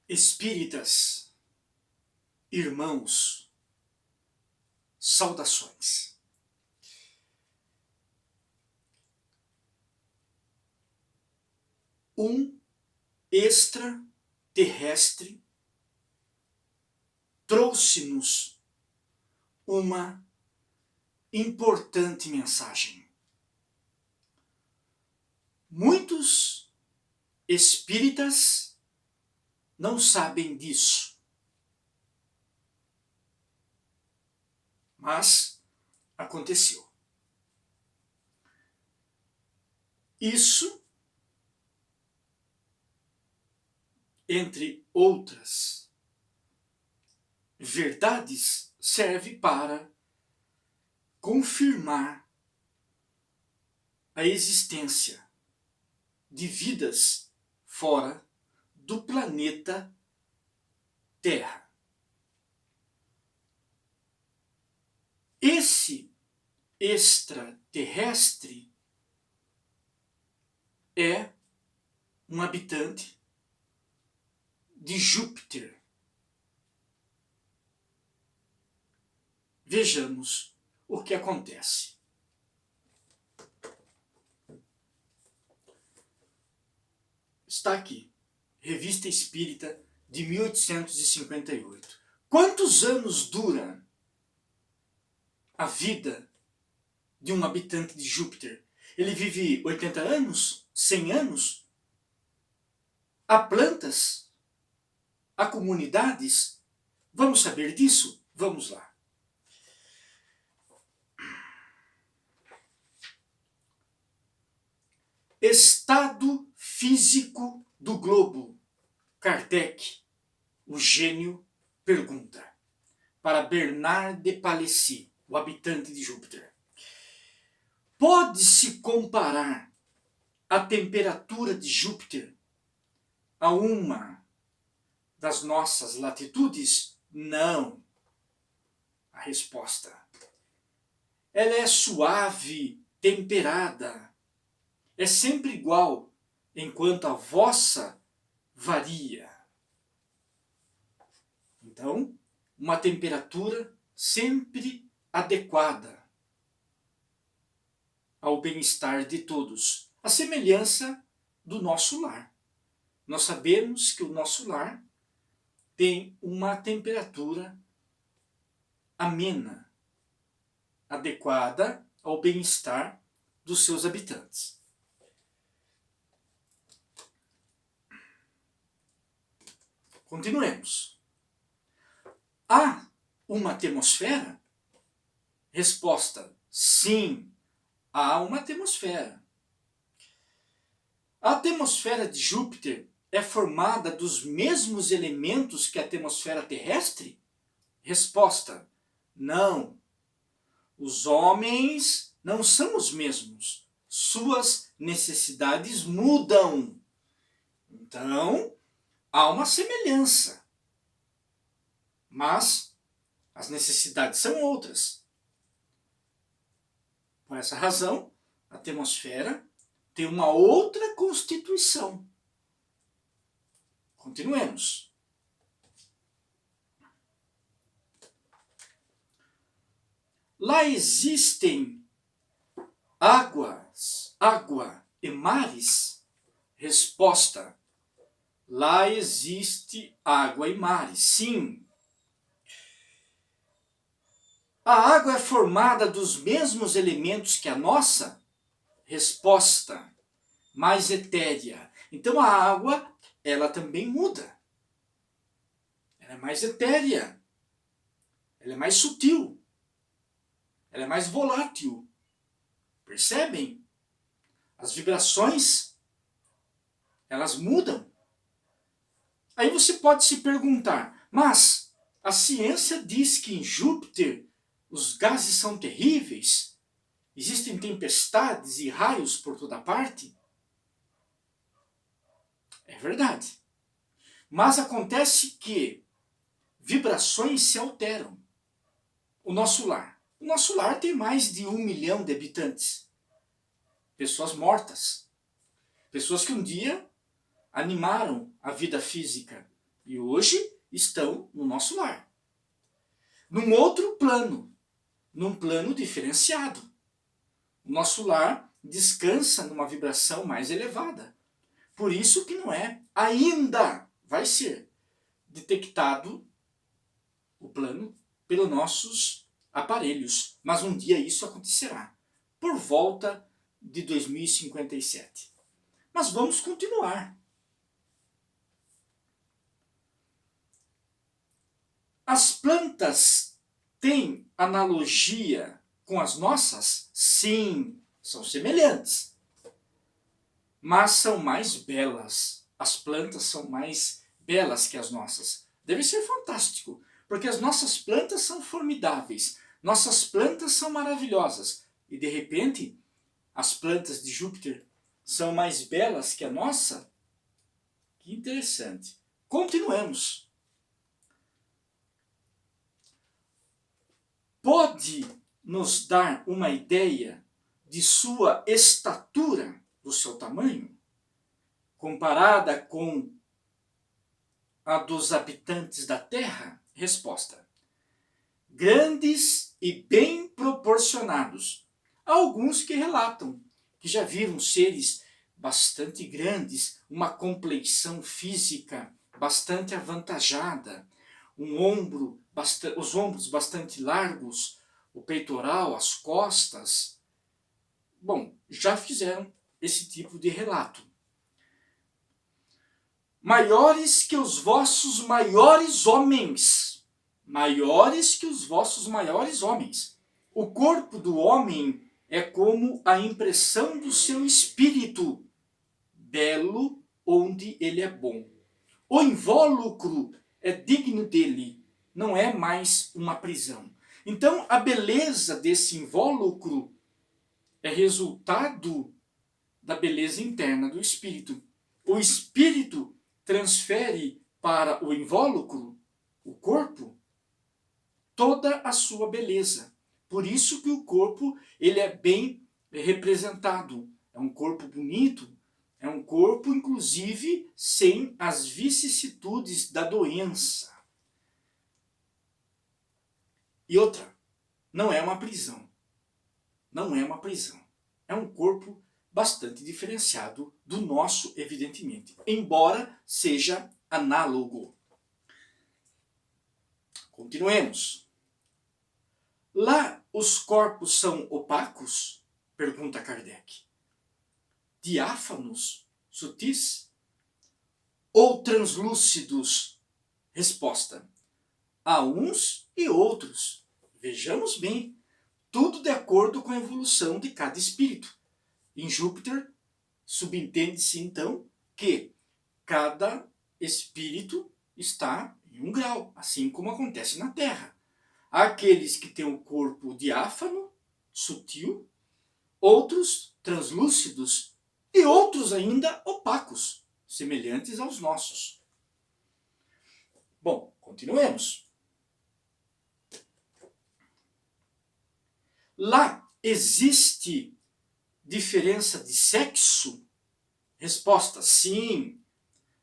Espíritas, irmãos, saudações. Um extraterrestre trouxe-nos uma importante mensagem. Muitos espíritas não sabem disso, mas aconteceu. Isso, entre outras verdades, serve para confirmar a existência de vidas fora do planeta Terra. Esse extraterrestre é um habitante de Júpiter. Vejamos o que acontece. Está aqui, Revista Espírita de 1858. Quantos anos dura a vida de um habitante de Júpiter? Ele vive 80 anos? 100 anos? Há plantas? Há comunidades? Vamos saber disso? Vamos lá. Estado físico do globo. Kardec, o gênio, pergunta para Bernard de Palissy, o habitante de Júpiter. Pode-se comparar a temperatura de Júpiter a uma das nossas latitudes? Não. A resposta. Ela é suave, temperada. É sempre igual, enquanto a vossa varia. Então, uma temperatura sempre adequada ao bem-estar de todos. A semelhança do nosso lar. Nós sabemos que o nosso lar tem uma temperatura amena, adequada ao bem-estar dos seus habitantes. Continuemos. Há uma atmosfera? Resposta: sim, há uma atmosfera. A atmosfera de Júpiter é formada dos mesmos elementos que a atmosfera terrestre? Resposta: não. Os homens não são os mesmos. Suas necessidades mudam. Então, há uma semelhança. Mas as necessidades são outras. Por essa razão, a atmosfera tem uma outra constituição. Continuemos. Lá existem água e mares? Resposta: lá existe água e mares, sim. A água é formada dos mesmos elementos que a nossa? Resposta: mais etérea. Então a água, ela também muda. Ela é mais etérea. Ela é mais sutil. Ela é mais volátil. Percebem? As vibrações, elas mudam. Aí você pode se perguntar, mas a ciência diz que em Júpiter os gases são terríveis? Existem tempestades e raios por toda parte? É verdade. Mas acontece que vibrações se alteram. O nosso lar tem mais de 1 milhão de habitantes. Pessoas mortas. Pessoas que um dia animaram a vida física e hoje estão no nosso lar. Num outro plano, num plano diferenciado. O nosso lar descansa numa vibração mais elevada. Por isso que não é, ainda vai ser detectado o plano pelos nossos aparelhos. Mas um dia isso acontecerá, por volta de 2057. Mas vamos continuar. As plantas têm analogia com as nossas? Sim, são semelhantes. Mas são mais belas. As plantas são mais belas que as nossas. Deve ser fantástico, porque as nossas plantas são formidáveis. Nossas plantas são maravilhosas. E de repente, as plantas de Júpiter são mais belas que a nossa? Que interessante. Continuemos. Pode nos dar uma ideia de sua estatura, do seu tamanho, comparada com a dos habitantes da Terra? Resposta: grandes e bem proporcionados. Há alguns que relatam que já viram seres bastante grandes, uma complexão física bastante avantajada, os ombros bastante largos, o peitoral, as costas. Bom, já fizeram esse tipo de relato. Maiores que os vossos maiores homens. Maiores que os vossos maiores homens. O corpo do homem é como a impressão do seu espírito, belo onde ele é bom. O invólucro é digno dele, não é mais uma prisão. Então, a beleza desse invólucro é resultado da beleza interna do espírito. O espírito transfere para o invólucro, o corpo, toda a sua beleza. Por isso que o corpo ele é bem representado. É um corpo bonito, é um corpo, inclusive, sem as vicissitudes da doença. E outra, não é uma prisão. Não é uma prisão. É um corpo bastante diferenciado do nosso, evidentemente, embora seja análogo. Continuemos. Lá os corpos são opacos? Pergunta Kardec. Diáfanos, sutis ou translúcidos? Resposta: há uns e outros. Vejamos bem, tudo de acordo com a evolução de cada espírito. Em Júpiter, subentende-se então que cada espírito está em um grau, assim como acontece na Terra. Há aqueles que têm o corpo diáfano, sutil, outros translúcidos e outros ainda opacos, semelhantes aos nossos. Bom, continuemos. Lá existe diferença de sexo? Resposta: sim.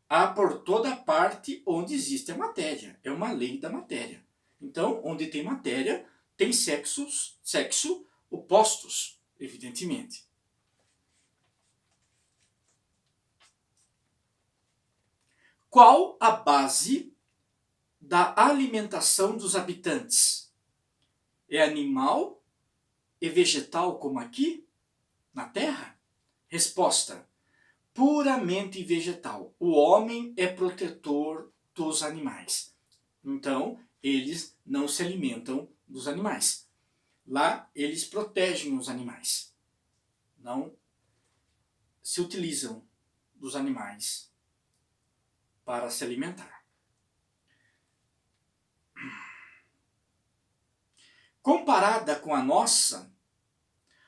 Há por toda parte onde existe a matéria. É uma lei da matéria. Então, onde tem matéria, tem sexo opostos, evidentemente. Qual a base da alimentação dos habitantes? É animal e vegetal como aqui, na Terra? Resposta: puramente vegetal. O homem é protetor dos animais. Então, eles não se alimentam dos animais. Lá, eles protegem os animais. Não se utilizam dos animais para se alimentar. Comparada com a nossa,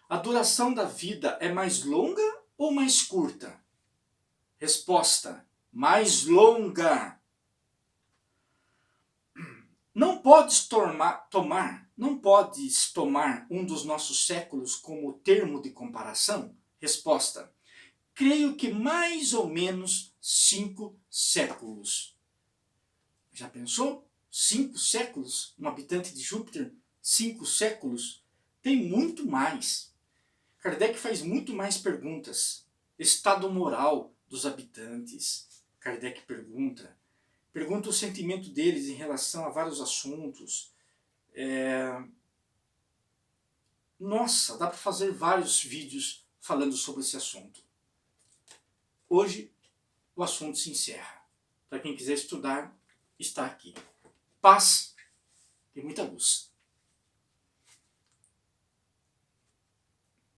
a duração da vida é mais longa ou mais curta? Resposta: mais longa. Não podes tomar um dos nossos séculos como termo de comparação? Resposta: creio que mais ou menos 5 séculos. Já pensou? 5 séculos? Um habitante de Júpiter? 5 séculos? Tem muito mais. Kardec faz muito mais perguntas. Estado moral dos habitantes. Kardec pergunta. Pergunta o sentimento deles em relação a vários assuntos. Nossa, dá para fazer vários vídeos falando sobre esse assunto. Hoje o assunto se encerra. Para quem quiser estudar, está aqui. Paz e muita luz.